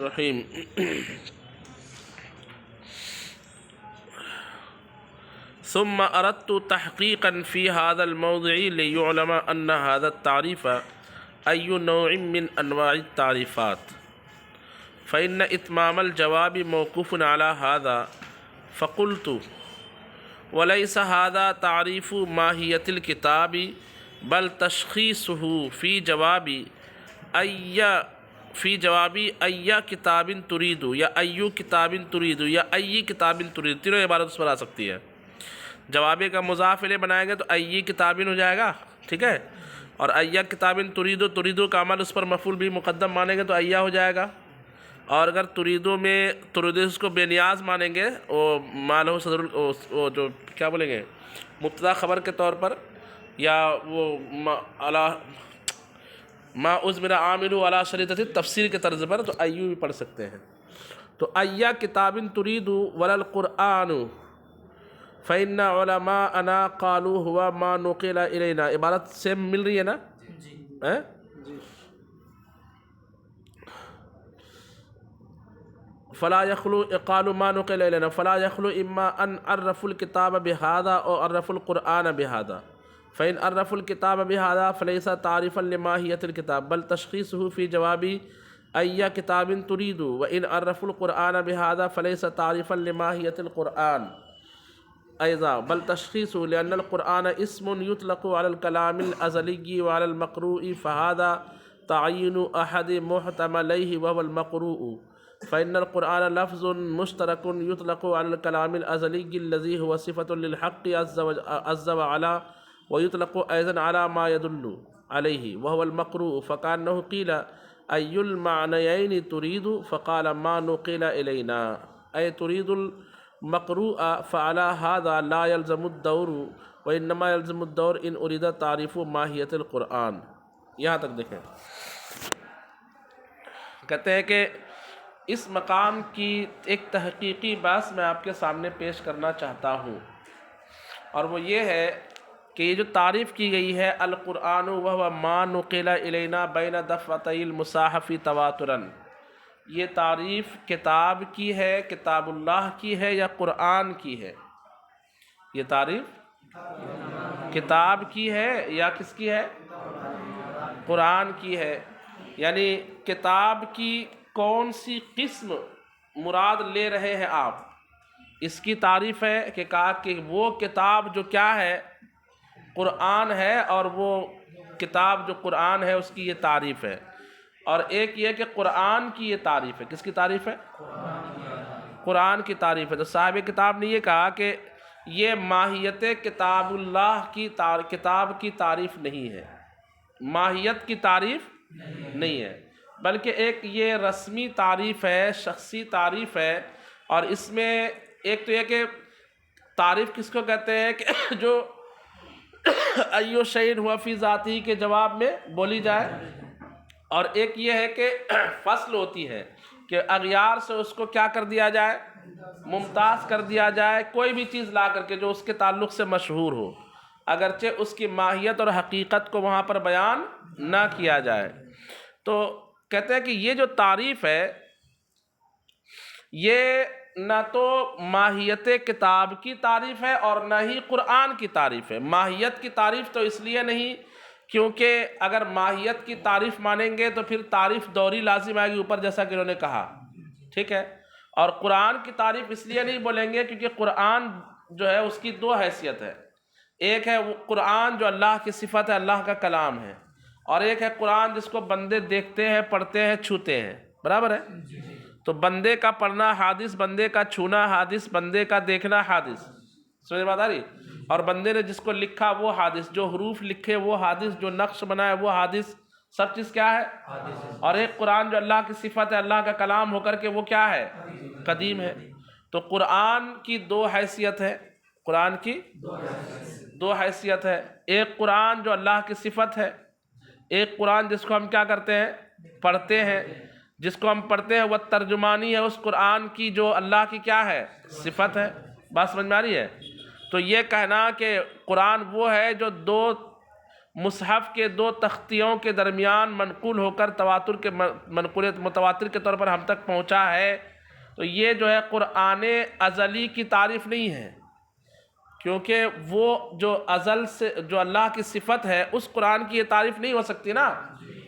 الرحیم ثم اردت تحقیقا فی هذا الموضع لیعلم ان هذا التعریف ای نوع من انواع التعریفات فإن اتمام الجواب موقوف على هذا فقلت وليس هذا تعریف ماہیت الکتاب بل تشخیصه فی جوابی ای کتاب ترید یا ایو کتاب ترید یا ای کتاب ترید، تینوں عبارت اس پر آ سکتی ہے۔ جوابے کا مضاف الیہ بنائیں گے تو ای کتابن ہو جائے گا، ٹھیک ہے، اور ای کتابن تریدو کا عمل اس پر مفعول بھی مقدم مانیں گے تو ایا ہو جائے گا، اور اگر تریدو میں تریدو اس کو بے نیاز مانیں گے، وہ مالہ صدر وہ جو کیا بولیں گے مبتدا خبر کے طور پر، یا وہ ما عزمر عامل علی شریطۃ تفسیر کے طرز پر، تو ایو بھی پڑھ سکتے ہیں۔ تو ایا کتاب ترید ولا القرآن فإن علماءنا قالوا هو ما نقل الینا، عبارت سے مل رہی ہے نا؟ فلا يخلو قالوا ما نقل الینا فلا يخلو اما ان عرفوا الكتاب بهذا او عرفوا القرآن بهذا، فإن عرفوا الكتاب بهذا فليس تعريفا لماهية الكتاب بل تشخيصه في جواب أي كتاب تريد، وإن عرفوا القرآن بهذا فليس تعريفا لماهية القرآن أيضا بل تشخيصه، لأن القرآن اسم يطلق على الكلام الأزلي وعلى المقروء، فهذا تعيين أحد محتمليه وهو المقروء، فإن القرآن لفظ مشترك يطلق على الكلام الأزلي الذي هو صفة للحق عز وجل، ويطلق أيضا على ما يدل عليه وهو المقروء، فكأنه قيل أي المعنيين تريد فقال ما نقل إلينا أي تريد المقروء، فعلى هذا لا يلزم الدور، وإنما يلزم الدور إن أريد تعريف ماهية القرآن۔ یہاں تک دیکھیں، کہتے ہیں کہ اس مقام کی ایک تحقیقی بحث میں آپ کے سامنے پیش کرنا چاہتا ہوں، اور وہ یہ ہے کہ یہ جو تعریف کی گئی ہے القرآن وهو ما نقل الینا بین دفتي المصاحف تواترا، یہ تعریف کتاب کی ہے، کتاب اللہ کی ہے یا قرآن کی ہے؟ یہ تعریف کتاب کی ہے یا کس کی ہے؟ قرآن کی ہے۔ یعنی کتاب کی کون سی قسم مراد لے رہے ہیں آپ، اس کی تعریف ہے کہ کہا کہ وہ کتاب جو کیا ہے، قرآن ہے، اور وہ کتاب جو قرآن ہے اس کی یہ تعریف ہے۔ اور ایک یہ کہ قرآن کی یہ تعریف ہے، کس کی تعریف ہے؟ قرآن کی تعریف ہے۔ تو صاحب کتاب نے یہ کہا کہ یہ ماہیت کتاب اللہ کی کتاب کی تعریف نہیں ہے، ماہیت کی تعریف نہیں ہے، بلکہ ایک یہ رسمی تعریف ہے، شخصی تعریف ہے۔ اور اس میں ایک تو یہ کہ تعریف کس کو کہتے ہیں کہ جو ایو شیء ہوا فی ذاتی کے جواب میں بولی جائے، اور ایک یہ ہے کہ فصل ہوتی ہے کہ اغیار سے اس کو کیا کر دیا جائے، ممتاز کر دیا جائے، کوئی بھی چیز لا کر کے جو اس کے تعلق سے مشہور ہو، اگرچہ اس کی ماہیت اور حقیقت کو وہاں پر بیان نہ کیا جائے۔ تو کہتے ہیں کہ یہ جو تعریف ہے یہ نہ تو ماہیت کتاب کی تعریف ہے اور نہ ہی قرآن کی تعریف ہے۔ ماہیت کی تعریف تو اس لیے نہیں کیونکہ اگر ماہیت کی تعریف مانیں گے تو پھر تعریف دوری لازم آئے گی اوپر، جیسا کہ انہوں نے کہا، ٹھیک ہے۔ اور قرآن کی تعریف اس لیے نہیں بولیں گے کیونکہ قرآن جو ہے اس کی دو حیثیت ہے، ایک ہے وہ قرآن جو اللہ کی صفت ہے، اللہ کا کلام ہے، اور ایک ہے قرآن جس کو بندے دیکھتے ہیں، پڑھتے ہیں، چھوتے ہیں، برابر ہے؟ تو بندے کا پڑھنا حادث، بندے کا چھونا حادث، بندے کا دیکھنا حادث، سمجھ بات آ رہی؟ اور بندے نے جس کو لکھا وہ حادث، جو حروف لکھے وہ حادث، جو نقش بنائے وہ حادث، سب چیز کیا ہے؟ اور ایک قرآن جو اللہ کی صفت ہے، اللہ کا کلام ہو کر کے وہ کیا ہے؟ قدیم ہے۔ تو قرآن کی دو حیثیت ہے، قرآن کی دو حیثیت ہے، ایک قرآن جو اللہ کی صفت ہے، ایک قرآن جس کو ہم کیا کرتے ہیں؟ پڑھتے ہیں، جس کو ہم پڑھتے ہیں وہ ترجمانی ہے اس قرآن کی جو اللہ کی کیا ہے؟ صفت ہے۔ بات سمجھ میں آ رہی ہے؟ تو یہ کہنا کہ قرآن وہ ہے جو دو مصحف کے دو تختیوں کے درمیان منقول ہو کر تواتر کے متواتر کے طور پر ہم تک پہنچا ہے، تو یہ جو ہے قرآن ازلی کی تعریف نہیں ہے، کیونکہ وہ جو ازل سے جو اللہ کی صفت ہے اس قرآن کی یہ تعریف نہیں ہو سکتی نا،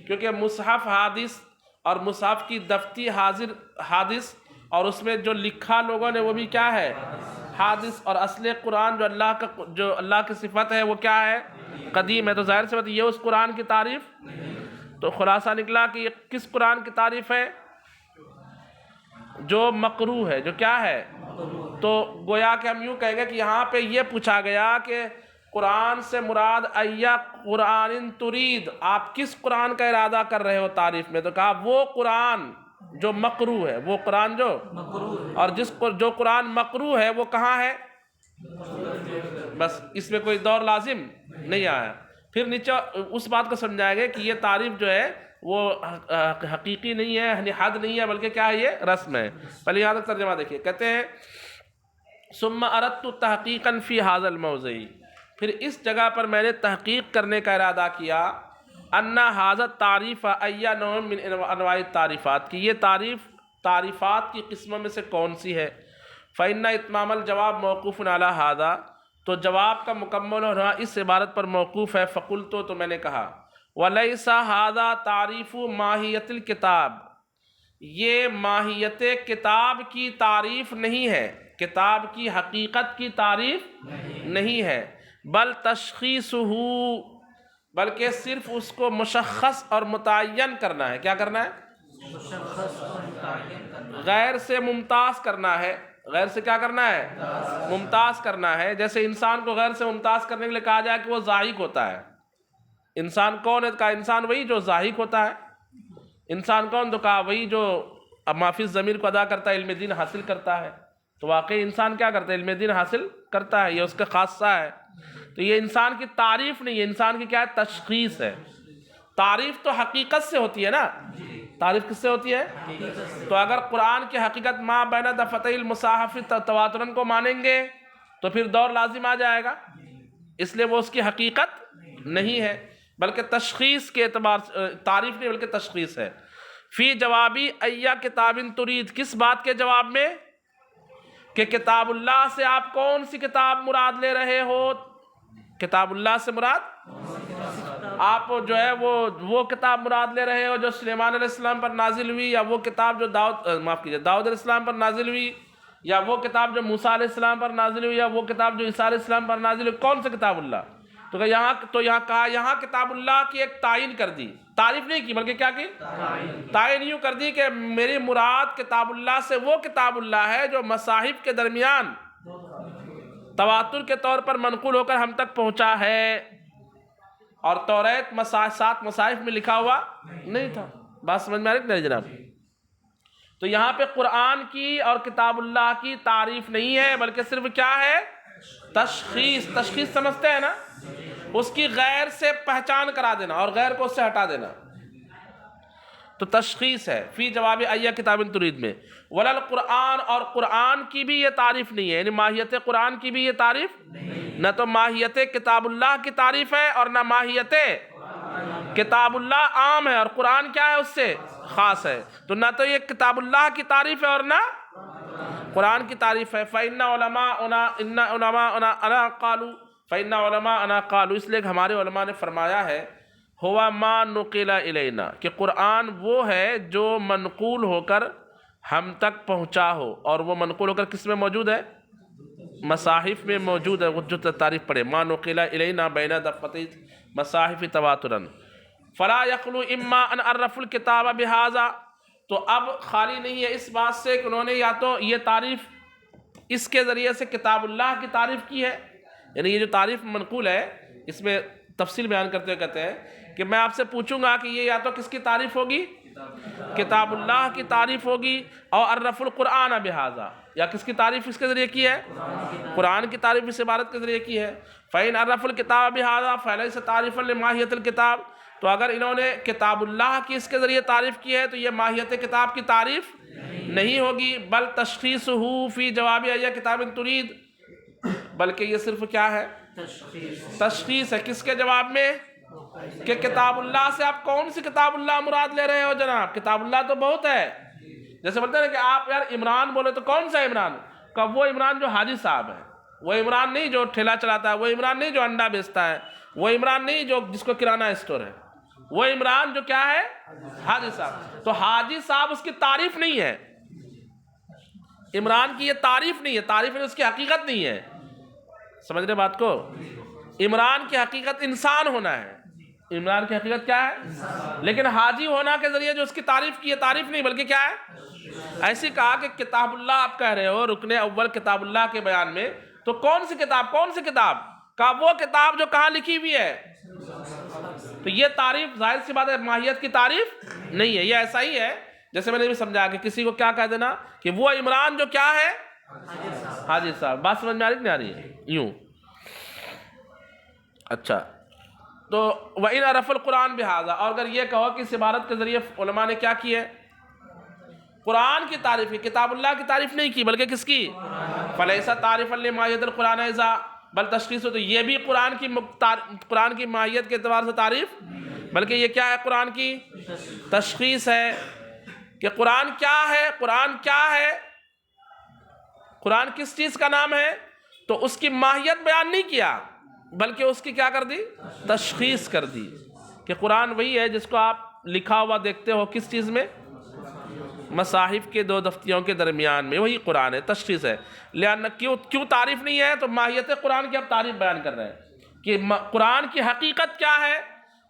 کیونکہ مصحف حادث اور مصحف کی دفتی حادث اور اس میں جو لکھا لوگوں نے وہ بھی کیا ہے، حادث، اور اصل قرآن جو اللہ کی صفت ہے وہ کیا ہے، قدیم ہے، تو ظاہر سی بات یہ اس قرآن کی تعریف، تو خلاصہ نکلا کہ یہ کس قرآن کی تعریف ہے، جو مقروء ہے، جو کیا ہے، تو گویا کہ ہم یوں کہیں گے کہ یہاں پہ یہ پوچھا گیا کہ قرآن سے مراد ایا قرآن ترید، آپ کس قرآن کا ارادہ کر رہے ہو تعریف میں، تو کہا وہ قرآن جو مقروء ہے، وہ قرآن جو اور جو قرآن مقروء ہے وہ کہاں ہے، بس اس میں کوئی دور لازم نہیں آیا۔ پھر نیچے اس بات کو سمجھائے گا کہ یہ تعریف جو ہے وہ حقیقی نہیں ہے، یعنی حد نہیں ہے، بلکہ کیا ہے، یہ رسم ہے۔ پہلے یہاں تک ترجمہ دیکھیے، کہتے ہیں ثم اردت تحقیقا فی ھذا الموضع، پھر اس جگہ پر میں نے تحقیق کرنے کا ارادہ کیا، ان ھذا التعریف ای نوع من انواع التعریفات، کہ یہ تعریفات کی قسموں میں سے کون سی ہے، فإن اتمام الجواب موقوف علی ھذا، تو جواب کا مکمل ہونا اس عبارت پر موقوف ہے، فقلت، تو میں نے کہا ولیس ھذا تعریف ماہیت الکتاب، یہ ماہیت کتاب کی تعریف نہیں ہے، کتاب کی حقیقت کی تعریف نہیں ہے، بل تشخیصہ، بلکہ صرف اس کو مشخص اور متعین کرنا ہے، کیا کرنا ہے، غیر سے ممتاز کرنا ہے، غیر سے کیا کرنا ہے، ممتاز کرنا ہے۔ جیسے انسان کو غیر سے ممتاز کرنے کے لیے کہا جائے کہ وہ ضاحک ہوتا ہے، انسان کون ہے، کہا انسان وہی جو ضاحک ہوتا ہے، انسان کون، تو کہا وہی جو ما فی الضمیر کو ادا کرتا ہے، علم دین حاصل کرتا ہے، تو واقعی انسان کیا کرتا ہے، علم دین حاصل کرتا ہے، یہ اس کا خاصہ ہے۔ تو یہ انسان کی تعریف نہیں ہے، انسان کی کیا ہے، تشخیص ہے۔ تعریف تو حقیقت سے ہوتی ہے نا، تعریف کس سے ہوتی ہے، تو اگر قرآن کی حقیقت ما بین دفتي المصاحف تواتراً کو مانیں گے تو پھر دور لازم آ جائے گا، اس لیے وہ اس کی حقیقت نہیں ہے، بلکہ تشخیص کے اعتبار سے، تعریف نہیں بلکہ تشخیص ہے۔ فی جوابی ایا کتاب ترید، کس بات کے جواب میں، کہ کتاب اللہ سے آپ کون سی کتاب مراد لے رہے ہو، کتاب اللہ سے مراد آپ جو ہے وہ کتاب مراد لے رہے ہو جو سلیمان علیہ السلام پر نازل ہوئی، یا وہ کتاب جو داؤد علیہ السلام پر نازل ہوئی، یا وہ کتاب جو موسیٰ علیہ السلام پر نازل ہوئی، یا وہ کتاب جو عیسیٰ علیہ السلام پر نازل ہوئی، کون سے کتاب اللہ، تو یہاں کہا، یہاں کتاب اللہ کی ایک تعین کر دی، تعریف نہیں کی بلکہ کیا کی، تعین یوں کر دی کہ میری مراد کتاب اللہ سے وہ کتاب اللہ ہے جو مصاحف کے درمیان تواتر کے طور پر منقول ہو کر ہم تک پہنچا ہے، اور توریت 7 مصاحف میں لکھا ہوا نہیں تھا۔ بات سمجھ میں آ رہی ہے جناب؟ تو یہاں پہ قرآن کی اور کتاب اللہ کی تعریف نہیں ہے، بلکہ صرف کیا ہے، تشخیص سمجھتے ہیں نا، اس کی غیر سے پہچان کرا دینا اور غیر کو اس سے ہٹا دینا، تو تشخیص ہے۔ فی جواب ایا کتاب ترید میں، ولل قرآن، اور قرآن کی بھی یہ تعریف نہیں ہے، یعنی ماہیت قرآن کی بھی یہ تعریف نہ تو ماہیت کتاب اللہ کی تعریف ہے اور نہ ماہیت کتاب اللہ عام ہے، اور قرآن کیا ہے، اس سے خاص ہے، تو نہ تو یہ کتاب اللہ کی تعریف ہے اور نہ قرآن کی تعریف ہے۔ فإن علماءنا قالوا، فإن علماءنا قالوا، اس لیے کہ ہمارے علماء نے فرمایا ہے، ہوا ما نقل الینا، کہ قرآن وہ ہے جو منقول ہو کر ہم تک پہنچا ہو، اور وہ منقول ہو کر کس میں موجود ہے، مصاحف میں موجود ہے، وہ جو تعریف پڑھے، ما نقل الینا بین دفتي مصاحف تواترا فلا یخلو اما ان عرفوا الکتاب بہذا، تو اب خالی نہیں ہے اس بات سے کہ انہوں نے یا تو یہ تعریف اس کے ذریعے سے کتاب اللہ کی تعریف کی ہے، یعنی یہ جو تعریف منقول ہے اس میں تفصیل بیان کرتے ہوئے کہتے ہیں کہ میں آپ سے پوچھوں گا کہ یہ یا تو کس کی تعریف ہوگی، کتاب اللہ کی تعریف ہوگی، اور عرف القرآن بہذا، یا کس کی تعریف اس کے ذریعے کی ہے، قرآن کی تعریف اس عبارت کے ذریعے کی ہے۔ فإن عرف الکتاب بہذا فلیس تعریفا لماہیت الکتاب، تو اگر انہوں نے کتاب اللہ کی اس کے ذریعے تعریف کی ہے تو یہ ماہیت کتاب کی تعریف نہیں ہوگی، بل تشخیصہ فی جواب ایا کتاب ترید، بلکہ یہ صرف کیا ہے، تشخیص ہے، کس کے جواب میں، کہ کتاب اللہ سے آپ کون سی کتاب اللہ مراد لے رہے ہو جناب؟ کتاب اللہ تو بہت ہے. جیسے بولتے ہیں کہ آپ یار عمران بولے تو کون سا عمران؟ کہ وہ عمران جو حاجی صاحب ہے، وہ عمران نہیں جو ٹھیلا چلاتا ہے، وہ عمران نہیں جو انڈا بیچتا ہے، وہ عمران نہیں جو جس کو کرانہ اسٹور ہے، وہ عمران جو کیا ہے؟ حاجی صاحب. تو حاجی صاحب اس کی تعریف نہیں ہے، عمران کی یہ تعریف نہیں ہے، تعریف نہیں، اس کی حقیقت نہیں ہے. سمجھ رہے بات کو؟ عمران کی حقیقت انسان ہونا ہے، عمران کی حقیقت کیا ہے؟ لیکن حاجی ہونا کے ذریعے جو اس کی تعریف کی ہے، تعریف نہیں بلکہ کیا ہے؟ ایسی کہا کہ کتاب اللہ آپ کہہ رہے ہو رکن اول کتاب اللہ کے بیان میں، تو کون سی کتاب؟ کون سی کتاب؟ کہا وہ کتاب جو کہاں لکھی ہوئی ہے. تو یہ تعریف ظاہر سی بات ہے ماہیت کی تعریف نہیں ہے. یہ ایسا ہی ہے جیسے میں نے بھی سمجھا کہ کسی کو کیا کہہ دینا کہ وہ عمران جو کیا ہے؟ حاجی صاحب. بات سمجھ میں آ رہی نہیں آ رہی ہے؟ یوں. اچھا، تو وَإِنْ عَرَفَ الْقُرْآنَ بِهَذَا، اور اگر یہ کہو کہ اس عبارت کے ذریعے علماء نے کیا کی ہے؟ قرآن کی تعریف کی، کتاب اللہ کی تعریف نہیں کی بلکہ کس کی؟ فَلَيْسَ تَعْرِفًا لِمَاهِيَةِ الْقُرْآنِ إِذَا، بل تشخیص ہو. تو یہ بھی قرآن کی ماہیت کے اعتبار سے تعریف، بلکہ یہ کیا ہے؟ قرآن کی تشخیص ہے کہ قرآن کیا ہے، قرآن کیا ہے، قرآن کس چیز کا نام ہے. تو اس کی ماہیت بیان نہیں کیا بلکہ اس کی کیا کر دی؟ تشخیص کر دی کہ قرآن وہی ہے جس کو آپ لکھا ہوا دیکھتے ہو کس چیز میں؟ مصاحف کے دو دفتیوں کے درمیان میں، وہی قرآن ہے. تشخیص ہے. لہٰذا کیوں تعریف نہیں ہے؟ تو ماہیت قرآن کی اب تعریف بیان کر رہے ہیں کہ قرآن کی حقیقت کیا ہے،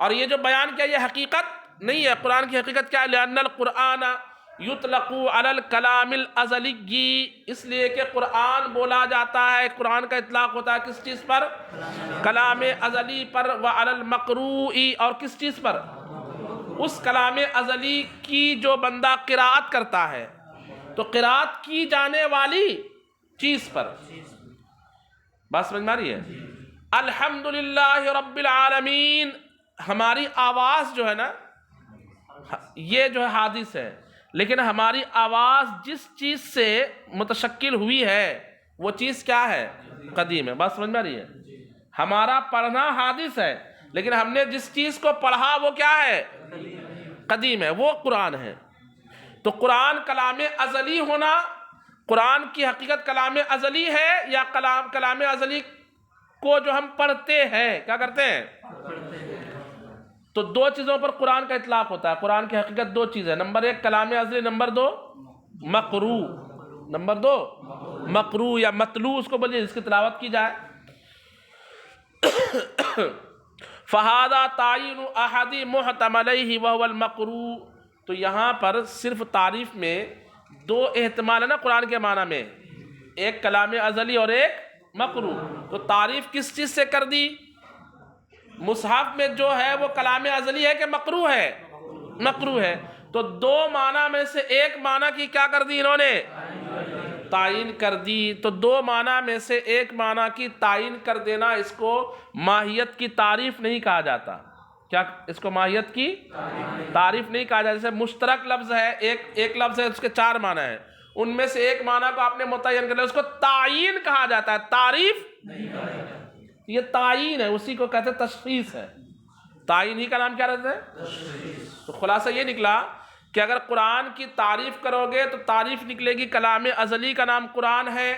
اور یہ جو بیان کیا یہ حقیقت نہیں ہے. قرآن کی حقیقت کیا ہے؟ لأن القرآن یطلق علی الکلام الازلی، اس لیے کہ قرآن بولا جاتا ہے، قرآن کا اطلاق ہوتا ہے کس چیز پر؟ کلام ازلی پر. وعلی المقروء، اور کس چیز پر؟ اس کلام ازلی کی جو بندہ قراءت کرتا ہے، تو قراءت کی جانے والی چیز پر. بات سمجھ میں آ رہی ہے؟ الحمدللہ رب العالمین، ہماری آواز جو ہے نا، یہ جو ہے حادث ہے، لیکن ہماری آواز جس چیز سے متشکل ہوئی ہے وہ چیز کیا ہے؟ قدیم ہے. بات سمجھ میں آ رہی ہے؟ ہمارا پڑھنا حادث ہے، لیکن ہم نے جس چیز کو پڑھا وہ کیا ہے؟ قدیم ہے، وہ قرآن ہے. تو قرآن کلام ازلی ہونا، قرآن کی حقیقت کلام ازلی ہے یا کلام ازلی کو جو ہم پڑھتے ہیں کیا کرتے ہیں؟ تو دو چیزوں پر قرآن کا اطلاق ہوتا ہے. قرآن کی حقیقت دو چیز ہے، نمبر ایک کلام ازلی، نمبر دو مقروء. نمبر دو مقروء یا متلو اس کو بولیے، جس کی تلاوت کی جائے. فَهَذَا تَعْيِينُ أَحَدِ مُحْتَمَلَيْهِ وَهُوَ الْمَقْرُوء. تو یہاں پر صرف تعریف میں دو احتمال ہے نا قرآن کے معنی میں، ایک کلام ازلی اور ایک مقروء. تو تعریف کس چیز سے کر دی؟ مصحف میں جو ہے وہ کلام ازلی ہے کہ مقروء ہے؟ مقروء ہے. تو دو معنی میں سے ایک معنی کی کیا کر دی انہوں نے؟ تعین کر دی. تو دو معنی میں سے ایک معنی کی تعین کر دینا، اس کو ماہیت کی تعریف نہیں کہا جاتا. کیا اس کو ماہیت کی تعریف نہیں کہا جاتا؟ جیسے مشترک لفظ ہے، ایک لفظ ہے، اس کے چار معنی ہیں، ان میں سے ایک معنی کو آپ نے متعین کر لیا، اس کو تعین کہا جاتا ہے، تعریف نہیں کہا جاتا. یہ تعین ہے، اسی کو کہتے ہیں تشخیص ہے. تعین ہی کا نام کیا رہتا ہے؟ تو خلاصہ یہ نکلا کہ اگر قرآن کی تعریف کرو گے تو تعریف نکلے گی کلام ازلی کا نام قرآن ہے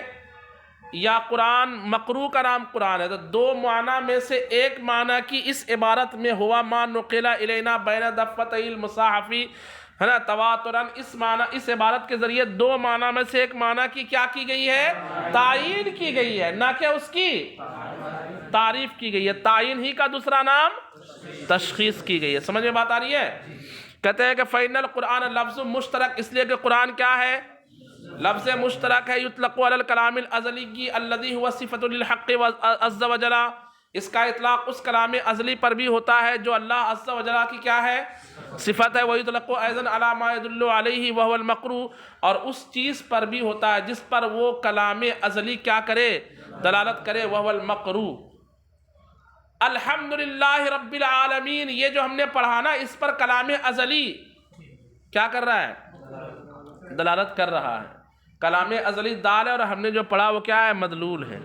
یا قرآن مقروء کا نام قرآن ہے. تو دو معنی میں سے ایک معنی کی اس عبارت میں ہوا ما نقل الینا بین دفتي المصاحف ہے نا تواتراً، اس عبارت کے ذریعے دو معنی میں سے ایک معنی کی کیا کی گئی ہے؟ تعین کی گئی ہے، نہ کہ اس کی تعریف کی گئی ہے. تعین ہی کا دوسرا نام تشخیص کی گئی ہے. سمجھ میں بات آ رہی ہے؟ کہتے ہیں کہ فَإِنَّ الْقُرْآنَ لفظ مشترک، اس لیے کہ قرآن کیا ہے؟ لفظ مشترک ہے. يُطْلَقُ عَلَى الْكَلَامِ الْأَزْلِيِّ الَّذِي هُوَ صِفَةٌ لِلْحَقِّ عَزَّ وَجَلَ. اس کا اطلاق اس کلام ازلی پر بھی ہوتا ہے جو اللہ عز و جل کی کیا ہے؟ صفت ہے. وَيُطْلَقُ أَيْضًا عَلَى مَا يَدُلُّ عَلَيْهِ وَهُوَ الْمَقْرُوء، اور اس چیز پر بھی ہوتا ہے جس پر وہ کلام ازلی کیا کرے؟ دلالت کرے. وَهُوَ الْمَقْرُوء. الحمدللہ رب العالمین، یہ جو ہم نے پڑھا نا، اس پر کلام ازلی کیا کر رہا ہے؟ دلالت کر رہا ہے. کلام ازلی دال ہے، اور ہم نے جو پڑھا وہ کیا ہے؟ مدلول ہے.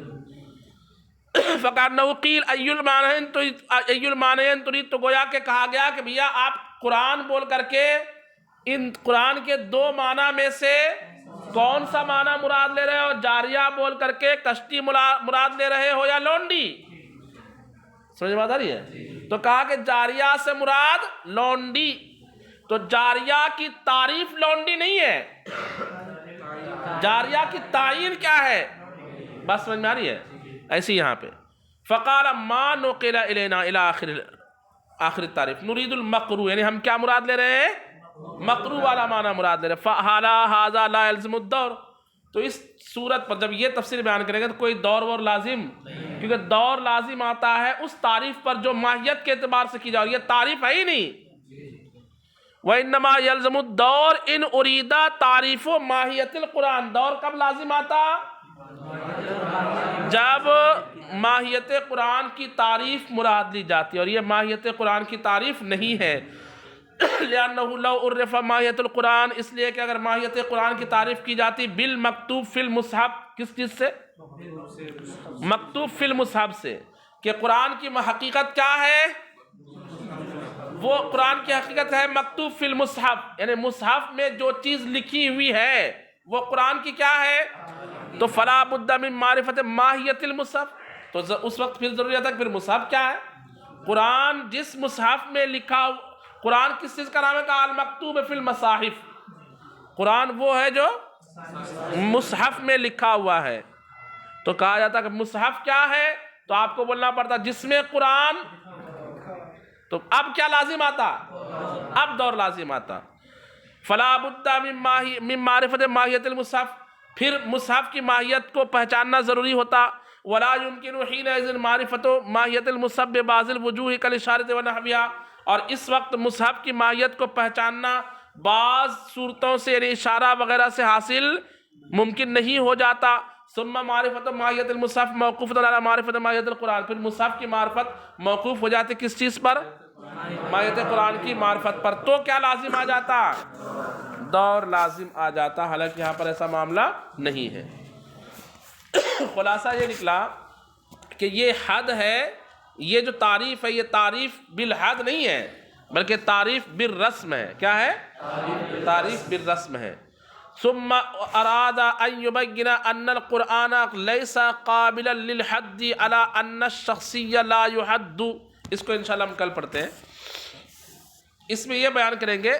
فَكَأَنَّهُ قِيلَ أَيُّ الْمَعْنَيَيْنِ تُرِيدُ، تو گویا کہ کہا گیا کہ بھیا آپ قرآن بول کر کے ان قرآن کے دو معنی میں سے کون سا معنی مراد لے رہے ہو؟ جاریہ بول کر کے کشتی مراد لے رہے ہو یا لونڈی؟ سمجھ بات آ رہی ہے؟ تو کہا کہ جاریہ سے مراد لونڈی، تو جاریہ کی تعریف لونڈی نہیں ہے، جاریہ کی تعین کیا ہے؟ بس سمجھ میں آ رہی ہے؟ ایسی یہاں پہ فَقَالَ مَا نُقِلَ إِلَيْنَا إِلَى آخر التعریف نُرِيدُ الْمَقْرُو، یعنی ہم کیا مراد لے رہے ہیں؟ مقرو والا معنی مراد لے رہے ہیں۔ فَحَالَا هَذَا لَا يَلْزِمُ الدَّوْرُ، تو اس صورت پر جب یہ تفسیر بیان کریں گے تو کوئی دور وور لازم، کیونکہ دور لازم آتا ہے اس تعریف پر جو ماہیت کے اعتبار سے کی جا رہی ہے، تعریف ہے ہی نہیں۔ وَإِنَّمَا يَلْزَمُ الدَّوْرُ إِنْ أُرِيدَ تَعْرِيفُ مَاہِيَةِ الْقُرْآنِ، دور کب لازم آتا؟ جب ماہیت قرآن کی تعریف مراد لی جاتی ہے، اور یہ ماہیت قرآن کی تعریف نہیں ہے۔ لِأَنَّهُ لَوْ عُرِّفَ مَاہِيَةُ الْقُرْآنِ، اس لیے کہ اگر ماہیت قرآن کی تعریف کی جاتی بالمکتوب فی المصحف، کس چیز سے؟ مکتوب فی المصحف سے، کہ قرآن کی حقیقت کیا ہے؟ وہ قرآن کی حقیقت ہے مکتوب فی المصحف، یعنی مصحف میں جو چیز لکھی ہوئی ہے وہ قرآن کی کیا ہے؟ تو فلا بد من معرفت ماہیت المصحف، تو اس وقت پھر ضروریت ہے کہ پھر مصحف کیا ہے؟ قرآن جس مصحف میں لکھا، قرآن کس چیز کا نام ہے؟ کہا المکتوب فی المصاحف، قرآن وہ ہے جو مصحف میں لکھا ہوا ہے۔ تو کہا جاتا کہ مصحف کیا ہے؟ تو آپ کو بولنا پڑتا جس میں قرآن، تو اب کیا لازم آتا؟ اب دور لازم آتا۔ فلا بد من معرفت ماہیت المصحف، پھر مصحف کی ماہیت کو پہچاننا ضروری ہوتا۔ ولا يمكن حينئذ معرفت ماہیت المصحف ببعض الوجوہ كالاشارۃ ونحوها، اور اس وقت مصحف کی ماہیت کو پہچاننا بعض صورتوں سے، یعنی اشارہ وغیرہ سے حاصل ممکن نہیں ہو جاتا۔ ثم معرفت ماہیت المصحف موقوف علی معرفت ماہیت القرآن، پھر مصحف کی معرفت موقوف ہو جاتی کس چیز پر؟ ماہیت قرآن کی معرفت پر، تو کیا لازم آ جاتا؟ دور لازم آ جاتا، حالانکہ یہاں پر ایسا معاملہ نہیں ہے۔ خلاصہ یہ نکلا کہ یہ حد ہے، یہ جو تعریف ہے یہ تعریف بالحد نہیں ہے، بلکہ تعریف بالرسم ہے۔ کیا ہے؟ تعریف بالرسم ہے۔ ثم اراد ان يبين ان القرآن ليس قابلا للحد على ان الشخصي لا يحد، اس کو انشاءاللہ ہم کل پڑھتے ہیں۔ اس میں یہ بیان کریں گے